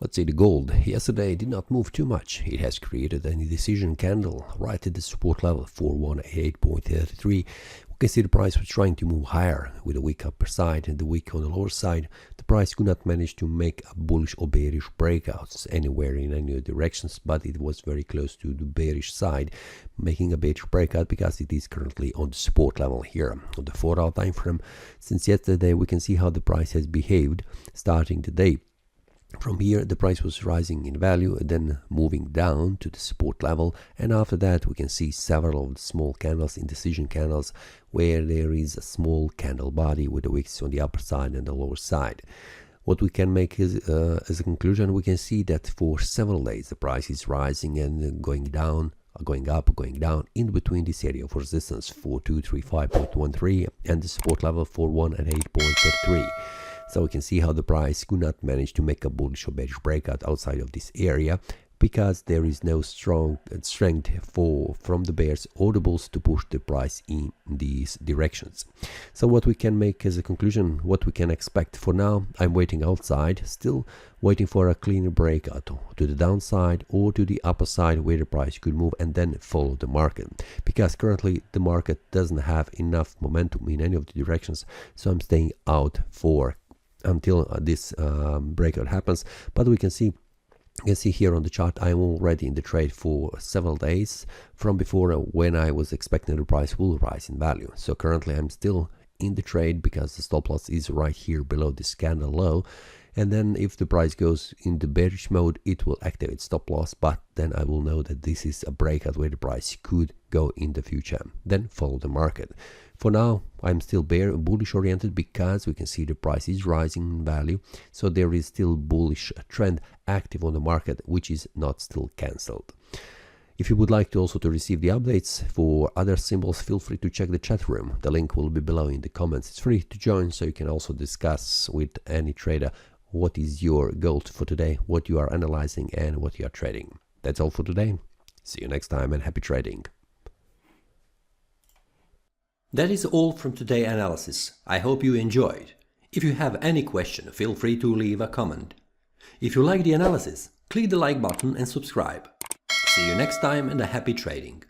Let's see the gold. Yesterday did not move too much. It has created an indecision candle right at the support level 4188.33. We can see the price was trying to move higher with a weak upper side and the weak on the lower side. The price could not manage to make a bullish or bearish breakouts anywhere in any directions, but it was very close to the bearish side, making a bearish breakout because it is currently on the support level here on the 4-hour time frame. Since yesterday we can see how the price has behaved starting the day. From here the price was rising in value and then moving down to the support level, and after that we can see several of the small candles, indecision candles, where there is a small candle body with the wicks on the upper side and the lower side. What we can make is, as a conclusion, we can see that for several days the price is rising and going down, going up, going down in between this area of resistance 4235.13 and the support level 4188.33. So we can see how the price could not manage to make a bullish or bearish breakout outside of this area because there is no strong strength from the bears or the bulls to push the price in these directions. So what we can make as a conclusion, what we can expect for now, I'm waiting outside, still waiting for a cleaner breakout to the downside or to the upper side where the price could move and then follow the market, because currently the market doesn't have enough momentum in any of the directions. So I'm staying out until this breakout happens. But we can see here on the chart I'm already in the trade for several days from before when I was expecting the price will rise in value. So currently I'm still in the trade because the stop loss is right here below this candle low, and then if the price goes in the bearish mode it will activate stop loss, but then I will know that this is a breakout where the price could go in the future, then follow the market. For now I'm still bullish oriented because we can see the price is rising in value, so there is still bullish trend active on the market, which is not still cancelled. If you would like to also receive the updates for other symbols, feel free to check the chat room. The link will be below in the comments. It's free to join, so you can also discuss with any trader what is your goal for today, what you are analyzing and what you are trading. That's all for today. See you next time and happy trading. That is all from today's analysis. I hope you enjoyed. If you have any question, feel free to leave a comment. If you like the analysis, click the like button and subscribe. See you next time and a happy trading.